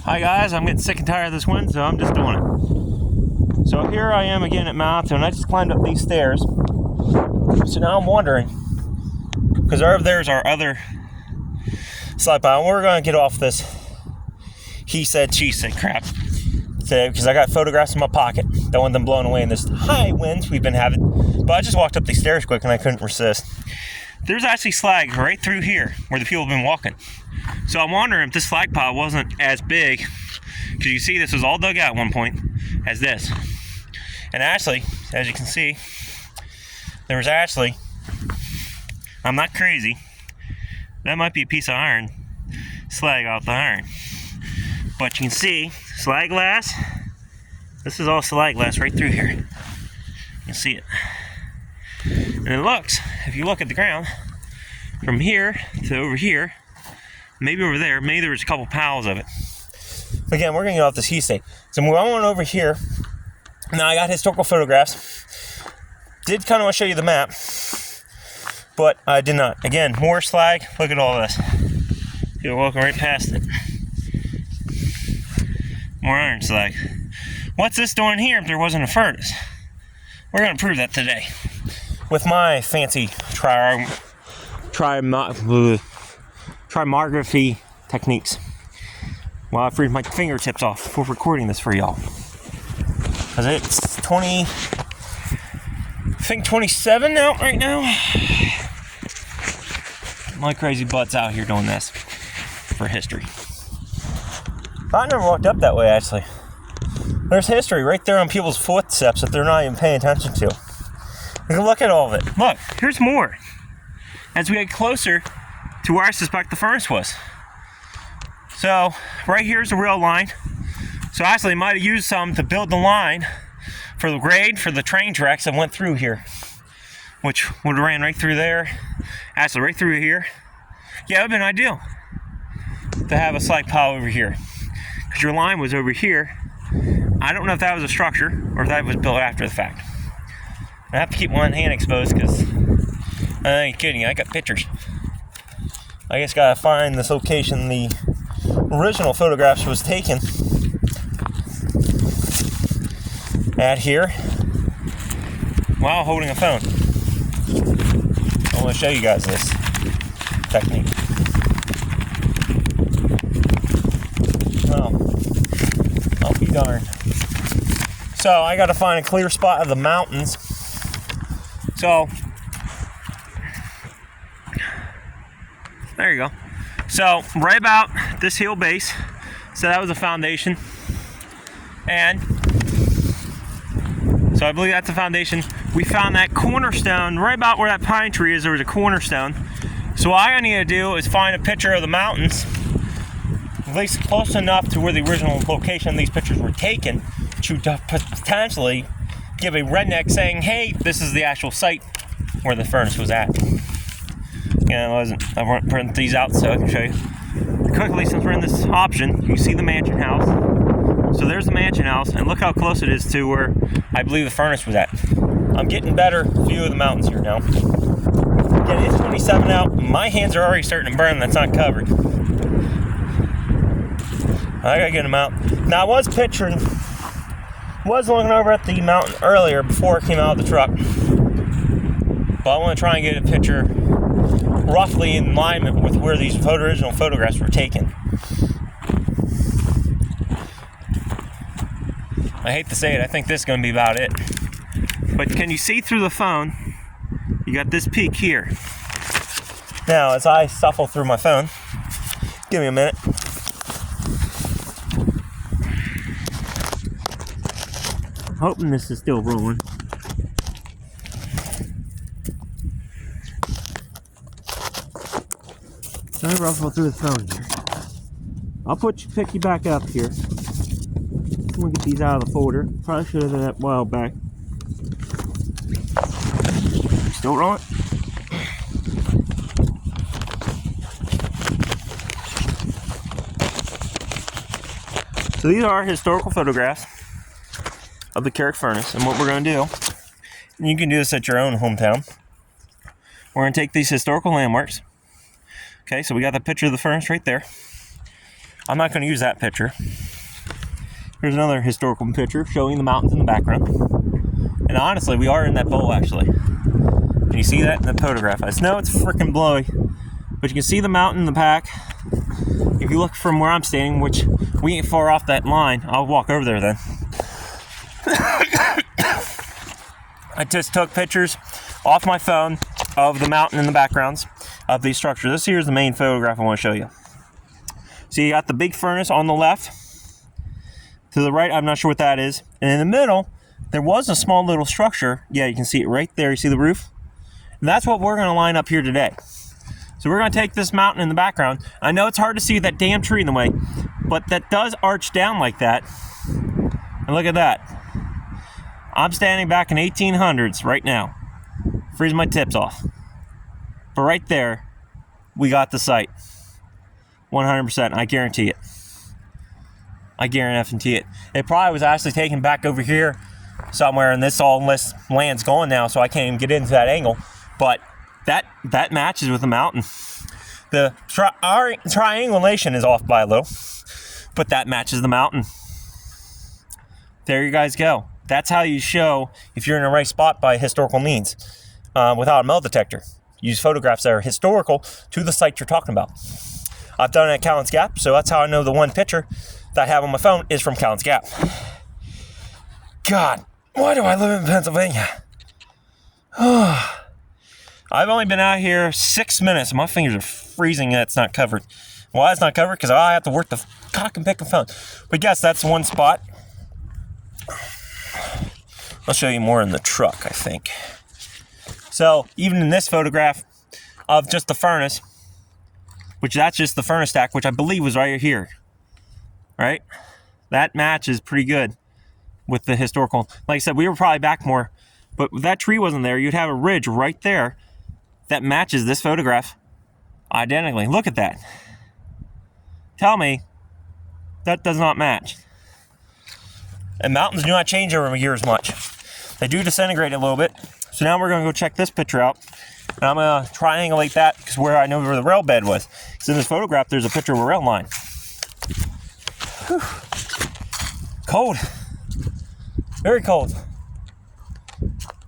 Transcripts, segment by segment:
Hi guys, I'm getting sick and tired of this wind, so I'm just doing it. So here I am again at Alto, and I just climbed up these stairs. So now I'm wondering, because there's our other slide pile, and we're going to get off this he said, she said crap today, because I got photographs in my pocket. Don't want them blown away in this high winds we've been having. But I just walked up these stairs quick and I couldn't resist. There's actually slag right through here where the people have been walking. So I'm wondering if this slag pile wasn't as big, because you see this was all dug out at one point, as this. And actually, as you can see, there was actually, I'm not crazy, that might be a piece of iron, slag off the iron. But you can see, slag glass, this is all slag glass right through here. You can see it. And it looks, if you look at the ground, from here to over here, maybe over there, maybe there was a couple piles of it. Again, we're gonna get off this he say. So I'm going over here. Now I got historical photographs. Did kind of want to show you the map, but I did not. Again, more slag. Look at all this. You're walking right past it. More iron slag. What's this doing here if there wasn't a furnace? We're gonna prove that today with my fancy trimography techniques. While I freeze my fingertips off before recording this for y'all. Because it's 27 out right now. My crazy butt's out here doing this for history. I never walked up that way, actually. There's history right there on people's footsteps that they're not even paying attention to. You can look at all of it. Look, here's more. As we get closer to where I suspect the furnace was. So, right here's the rail line. So actually, I might have used some to build the line for the grade, for the train tracks that went through here. Which would have ran right through there. Actually, right through here. Yeah, it would have been ideal to have a slag pile over here. Because your line was over here. I don't know if that was a structure or if that was built after the fact. I have to keep one hand exposed because I ain't kidding you, I got pictures. I just gotta find this location the original photographs was taken at here while holding a phone. I want to show you guys this technique. Well, I'll be darned. So I gotta find a clear spot of the mountains. So there you go. So right about this hill base, so that was a foundation, and so I believe that's a foundation. We found that cornerstone right about where that pine tree is. There was a cornerstone. So all I need to do is find a picture of the mountains, at least close enough to where the original location of these pictures were taken, to potentially give a redneck saying, hey, this is the actual site where the furnace was at. I won't print these out so I can show you. Quickly, since we're in this option, you see the mansion house. So there's the mansion house, and look how close it is to where I believe the furnace was at. I'm getting better view of the mountains here now. Again, it's 27 out. My hands are already starting to burn. That's not covered. I gotta get them out. Now I was looking over at the mountain earlier before it came out of the truck. But I want to try and get a picture roughly in alignment with where these original photographs were taken. I hate to say it, I think this is going to be about it. But can you see through the phone? You got this peak here. Now, as I shuffle through my phone, give me a minute. I'm hoping this is still rolling. So I ruffle through the phone here. I'll pick you back up here. I'm gonna get these out of the folder. Probably should have done that a while back. Still rolling. So these are historical photographs of the Carrick furnace, and what we're going to do, and you can do this at your own hometown. We're going to take these historical landmarks. Okay, so we got the picture of the furnace right there. I'm not going to use that picture. Here's another historical picture showing the mountains in the background. And honestly, we are in that bowl actually. Can you see that in the photograph? I know it's freaking blowy, but you can see the mountain in the back. If you look from where I'm standing, which we ain't far off that line, I'll walk over there then. I just took pictures off my phone of the mountain in the backgrounds of these structures. This here is the main photograph I want to show you. So you got the big furnace on the left. To the right, I'm not sure what that is. And in the middle, there was a small little structure. Yeah, you can see it right there. You see the roof? And that's what we're going to line up here today. So we're going to take this mountain in the background. I know it's hard to see that damn tree in the way, but that does arch down like that. And look at that. I'm standing back in 1800s right now. Freezing my tips off. But right there, we got the site. 100%, I guarantee it. I guarantee it. It probably was actually taken back over here somewhere, and this land's gone now, so I can't even get into that angle. But that matches with the mountain. The triangulation is off by a little, but that matches the mountain. There you guys go. That's how you show if you're in the right spot by historical means without a metal detector. Use photographs that are historical to the site you're talking about. I've done it at Callan's Gap, so that's how I know the one picture that I have on my phone is from Callan's Gap. God, why do I live in Pennsylvania? I've only been out here 6 minutes, and my fingers are freezing and it's not covered. Why it's not covered? Because I have to work the cock and pick a phone. But yes, that's one spot. I'll show you more in the truck, I think. So, even in this photograph of just the furnace, which that's just the furnace stack, which I believe was right here, right? That matches pretty good with the historical. Like I said, we were probably back more, but if that tree wasn't there, you'd have a ridge right there that matches this photograph identically. Look at that. Tell me that does not match. And mountains do not change over years much. They do disintegrate a little bit. So now we're going to go check this picture out. And I'm going to triangulate that because where I know where the rail bed was. Because in this photograph, there's a picture of a rail line. Whew. Cold. Very cold.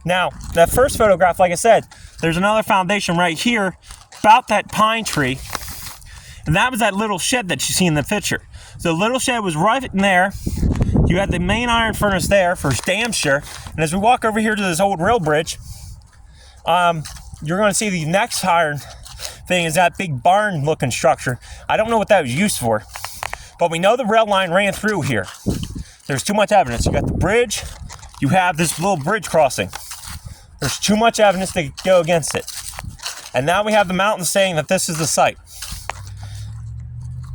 Now, that first photograph, like I said, there's another foundation right here about that pine tree. And that was that little shed that you see in the picture. So the little shed was right in there. You had the main iron furnace there for damn sure. And as we walk over here to this old rail bridge, you're going to see the next iron thing is that big barn-looking structure. I don't know what that was used for, but we know the rail line ran through here. There's too much evidence. You got the bridge. You have this little bridge crossing. There's too much evidence to go against it. And now we have the mountain saying that this is the site.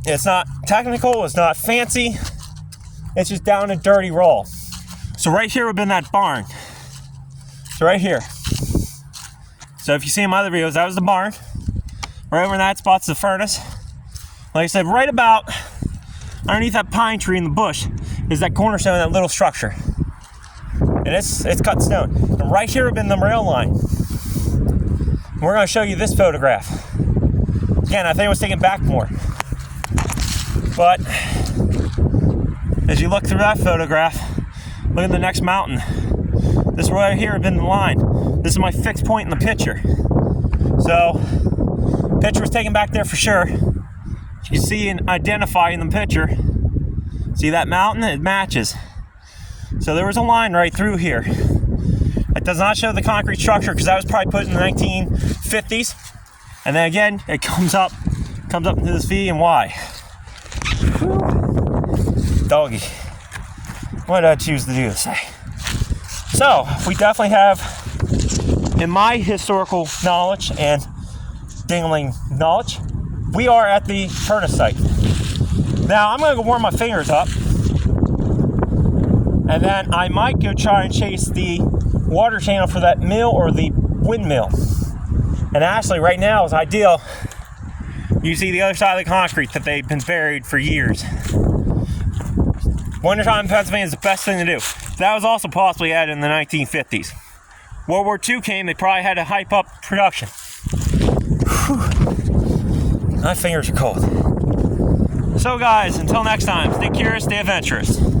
It's not technical. It's not fancy. It's just down and dirty raw. So right here would have been that barn. So right here. So if you see in my other videos, that was the barn. Right over in that spot's the furnace. Like I said, right about underneath that pine tree in the bush is that cornerstone, that little structure. And it's cut stone. And right here would have been the rail line. And we're going to show you this photograph. Again, I think it was taken back more. But as you look through that photograph, look at the next mountain. This right here had been the line. This is my fixed point in the picture. So, picture was taken back there for sure. You can see and identify in the picture. See that mountain? It matches. So there was a line right through here. It does not show the concrete structure because that was probably put in the 1950s. And then again, it comes up into this V and Y. Doggy. What did I choose to do this day? So, we definitely have, in my historical knowledge and dingling knowledge, we are at the furnace site. Now, I'm going to go warm my fingers up, and then I might go try and chase the water channel for that mill or the windmill. And actually, right now is ideal. You see the other side of the concrete that they've been buried for years. Wintertime in Pennsylvania is the best thing to do. That was also possibly added in the 1950s. World War II came, they probably had to hype up production. Whew. My fingers are cold. So guys, until next time, stay curious, stay adventurous.